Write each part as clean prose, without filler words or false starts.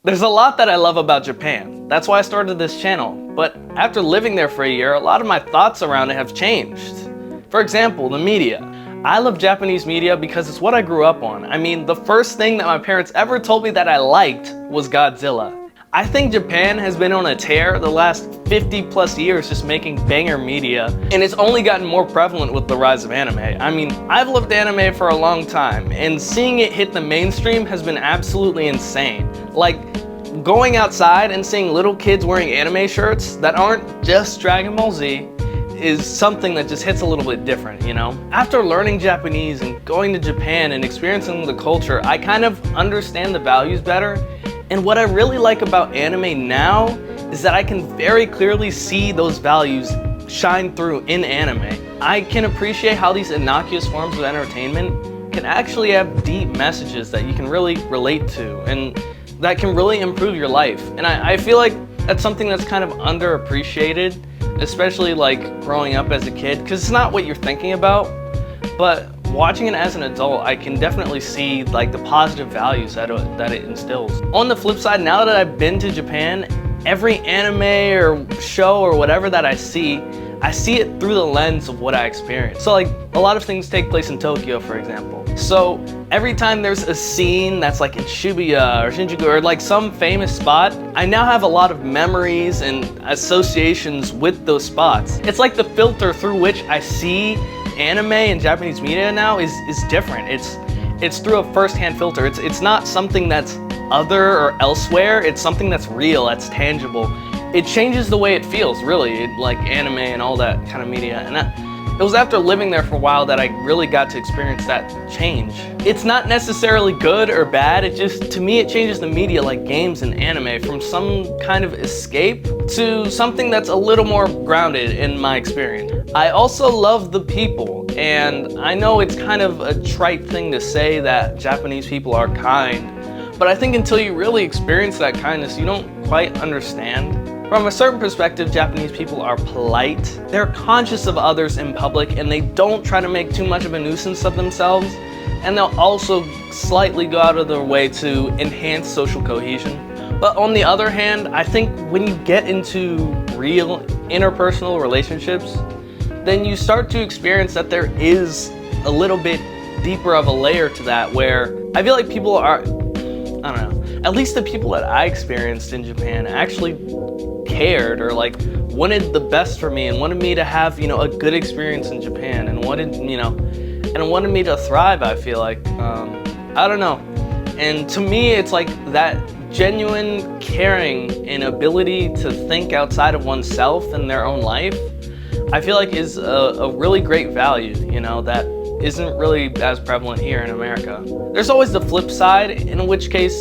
There's a lot that I love about Japan. That's why I started this channel. But after living there for a year, a lot of my thoughts around it have changed. For example, the media. I love Japanese media because it's what I grew up on. I mean, the first thing that my parents ever told me that I liked was Godzilla. I think Japan has been on a tear the last 50 plus years just making banger media, and it's only gotten more prevalent with the rise of anime. I mean, I've loved anime for a long time, and seeing it hit the mainstream has been absolutely insane. Like, going outside and seeing little kids wearing anime shirts that aren't just Dragon Ball Z is something that just hits a little bit different, you know? After learning Japanese and going to Japan and experiencing the culture, I kind of understand the values better. And what I really like about anime now is that I can very clearly see those values shine through in anime. I can appreciate how these innocuous forms of entertainment can actually have deep messages that you can really relate to and that can really improve your life. And I feel like that's something that's kind of underappreciated, especially like growing up as a kid, because it's not what you're thinking about, but watching it as an adult, I can definitely see like the positive values that it instills. On the flip side, now that I've been to Japan, every anime or show or whatever that I see it through the lens of what I experienced. So like a lot of things take place in Tokyo, for example. So every time there's a scene that's like in Shibuya or Shinjuku or like some famous spot, I now have a lot of memories and associations with those spots. It's like the filter through which I see anime and Japanese media now is different. It's through a first-hand filter. It's not something that's other or elsewhere. It's something that's real, that's tangible. It changes the way it feels, really, like anime and all that kind of media. And it was after living there for a while that I really got to experience that change. It's not necessarily good or bad, to me it changes the media like games and anime from some kind of escape to something that's a little more grounded in my experience. I also love the people, and I know it's kind of a trite thing to say that Japanese people are kind, but I think until you really experience that kindness, you don't quite understand. From a certain perspective, Japanese people are polite. They're conscious of others in public, and they don't try to make too much of a nuisance of themselves. And they'll also slightly go out of their way to enhance social cohesion. But on the other hand, I think when you get into real interpersonal relationships, then you start to experience that there is a little bit deeper of a layer to that, where I feel like people are, I don't know, at least the people that I experienced in Japan actually cared or like wanted the best for me and wanted me to have, you know, a good experience in Japan and wanted me to thrive, I feel like. I don't know. And to me, it's like that genuine caring and ability to think outside of oneself and their own life, I feel like is a really great value, you know, that isn't really as prevalent here in America. There's always the flip side, in which case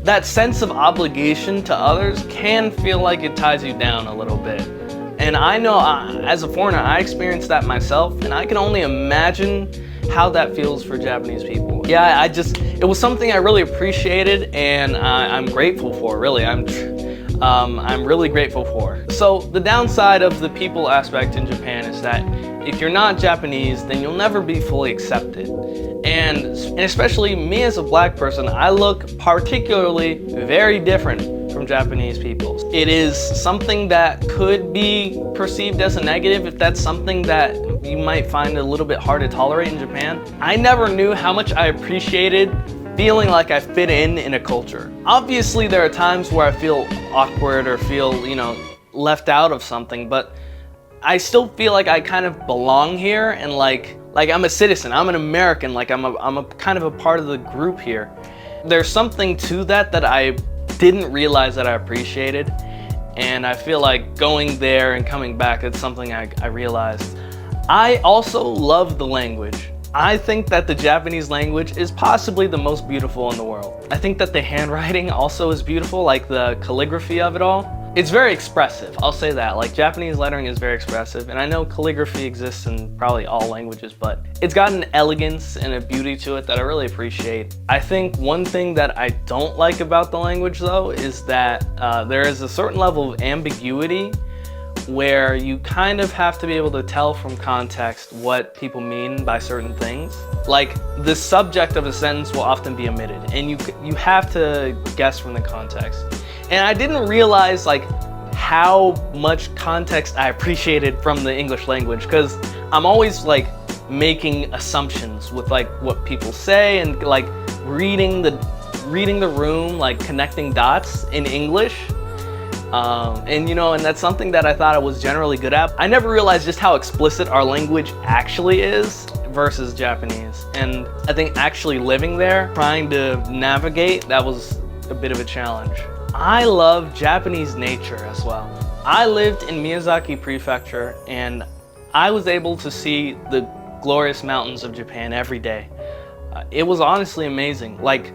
that sense of obligation to others can feel like it ties you down a little bit. And I know as a foreigner, I experienced that myself, and I can only imagine how that feels for Japanese people. Yeah, it was something I really appreciated, and I'm grateful for, really. I'm really grateful for. So the downside of the people aspect in Japan is that if you're not Japanese, then you'll never be fully accepted. And especially me as a black person, I look particularly very different from Japanese people. It is something that could be perceived as a negative if that's something that you might find a little bit hard to tolerate in Japan. I never knew how much I appreciated feeling like I fit in a culture. Obviously, there are times where I feel awkward or feel, you know, left out of something, but I still feel like I kind of belong here, and like I'm a citizen, I'm an American, like I'm a kind of a part of the group here. There's something to that I didn't realize that I appreciated, and I feel like going there and coming back, it's something I realized. I also love the language. I think that the Japanese language is possibly the most beautiful in the world. I think that the handwriting also is beautiful, like the calligraphy of it all. It's very expressive, I'll say that. Like, Japanese lettering is very expressive, and I know calligraphy exists in probably all languages, but it's got an elegance and a beauty to it that I really appreciate. I think one thing that I don't like about the language, though, is that there is a certain level of ambiguity where you kind of have to be able to tell from context what people mean by certain things. Like, the subject of a sentence will often be omitted, and you have to guess from the context. And I didn't realize like how much context I appreciated from the English language, because I'm always like making assumptions with like what people say, and like reading the room, like connecting dots in English. And you know, and that's something that I thought I was generally good at. I never realized just how explicit our language actually is versus Japanese. And I think actually living there, trying to navigate, that was a bit of a challenge. I love Japanese nature as well. I lived in Miyazaki Prefecture, and I was able to see the glorious mountains of Japan every day. It was honestly amazing. Like,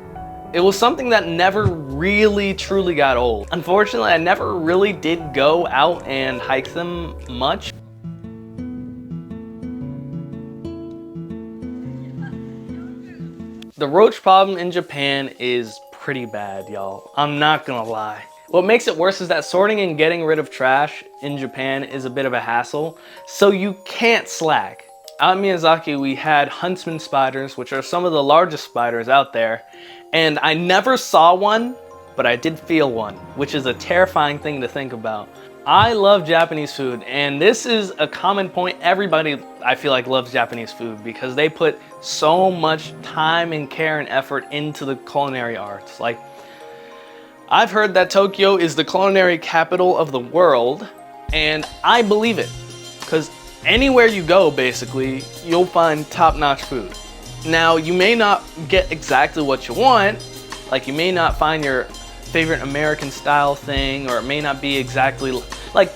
it was something that never really truly got old. Unfortunately, I never really did go out and hike them much. The roach problem in Japan is pretty bad, y'all. I'm not gonna lie. What makes it worse is that sorting and getting rid of trash in Japan is a bit of a hassle, so you can't slack. Out in Miyazaki, we had huntsman spiders, which are some of the largest spiders out there, and I never saw one, but I did feel one, which is a terrifying thing to think about. I love Japanese food, and this is a common point. Everybody, I feel like, loves Japanese food because they put so much time and care and effort into the culinary arts. Like, I've heard that Tokyo is the culinary capital of the world, and I believe it, because anywhere you go, basically, you'll find top-notch food. Now, you may not get exactly what you want, like you may not find your favorite American style thing, or it may not be exactly like,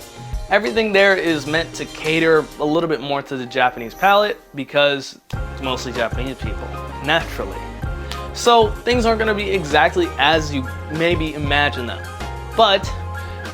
everything there is meant to cater a little bit more to the Japanese palate because it's mostly Japanese people, naturally. So things aren't gonna be exactly as you maybe imagine them. But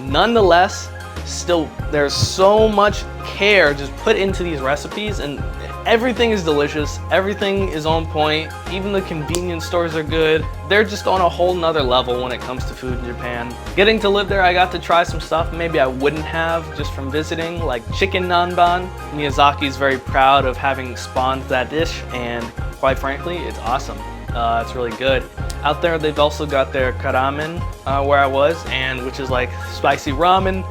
nonetheless, still, there's so much care just put into these recipes, and everything is delicious, everything is on point, even the convenience stores are good. They're just on a whole nother level when it comes to food in Japan. Getting to live there, I got to try some stuff maybe I wouldn't have just from visiting, like chicken nanban. Miyazaki's very proud of having spawned that dish, and quite frankly, it's awesome. It's really good. Out there, they've also got their karamen where I was, and which is like spicy ramen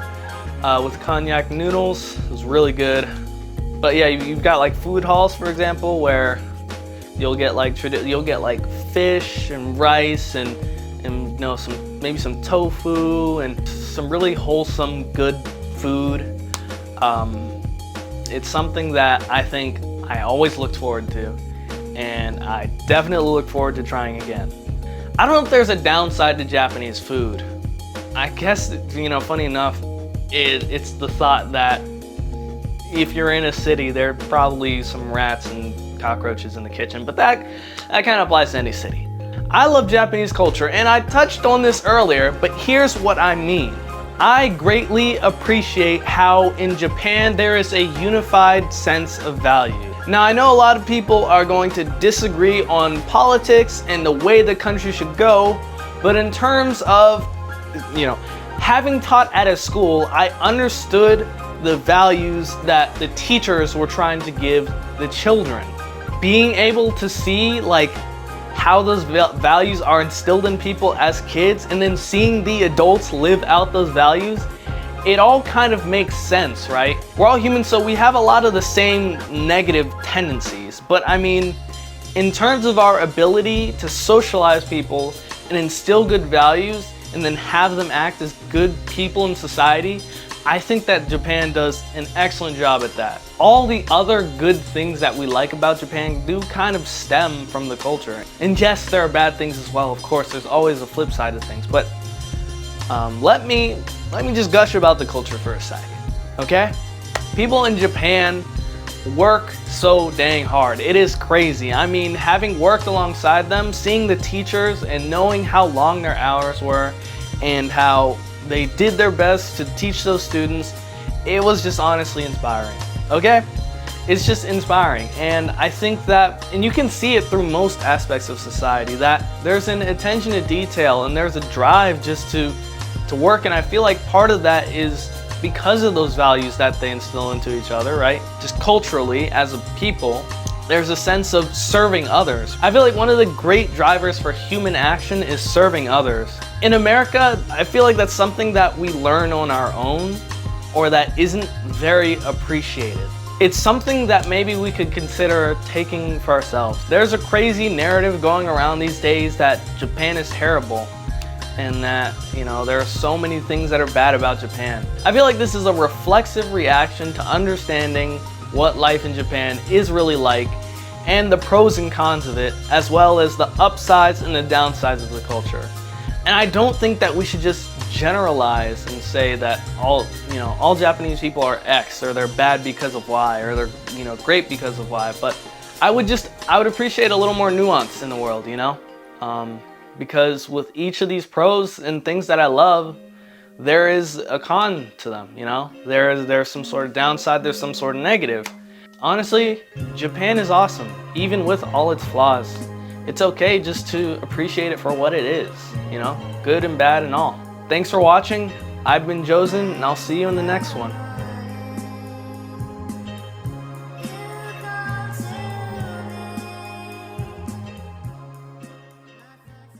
with cognac noodles. It was really good. But yeah, you've got like food halls, for example, where you'll get like fish and rice and you know, maybe some tofu and some really wholesome, good food. It's something that I think I always looked forward to, and I definitely look forward to trying again. I don't know if there's a downside to Japanese food. I guess, you know, funny enough, it's the thought that if you're in a city, there are probably some rats and cockroaches in the kitchen, but that kind of applies to any city. I love Japanese culture, and I touched on this earlier, but here's what I mean. I greatly appreciate how in Japan there is a unified sense of value. Now, I know a lot of people are going to disagree on politics and the way the country should go, but in terms of, you know, having taught at a school, I understood the values that the teachers were trying to give the children. Being able to see like how those values are instilled in people as kids, and then seeing the adults live out those values, it all kind of makes sense, right? We're all humans, so we have a lot of the same negative tendencies, but I mean, in terms of our ability to socialize people and instill good values and then have them act as good people in society, I think that Japan does an excellent job at that. All the other good things that we like about Japan do kind of stem from the culture. And yes, there are bad things as well, of course, there's always a flip side of things, but let me just gush about the culture for a second, okay? People in Japan work so dang hard. It is crazy. I mean, having worked alongside them, seeing the teachers and knowing how long their hours were and how they did their best to teach those students, it was just honestly inspiring, okay? It's just inspiring, and I think that, and you can see it through most aspects of society, that there's an attention to detail and there's a drive just to work, and I feel like part of that is because of those values that they instill into each other, right? Just culturally, as a people, There's a sense of serving others. I feel like one of the great drivers for human action is serving others. In America, I feel like that's something that we learn on our own, or that isn't very appreciated. It's something that maybe we could consider taking for ourselves. There's a crazy narrative going around these days that Japan is terrible, and that, there are so many things that are bad about Japan. I feel like this is a reflexive reaction to understanding what life in Japan is really like, and the pros and cons of it, as well as the upsides and the downsides of the culture. And I don't think that we should just generalize and say that all Japanese people are X, or they're bad because of Y, or they're great because of Y. But I would appreciate a little more nuance in the world, because with each of these pros and things that I love, there is a con to them, There's some sort of downside, there's some sort of negative. Honestly, Japan is awesome, even with all its flaws. It's okay just to appreciate it for what it is, good and bad and all. Thanks for watching. I've been Josen, and I'll see you in the next one.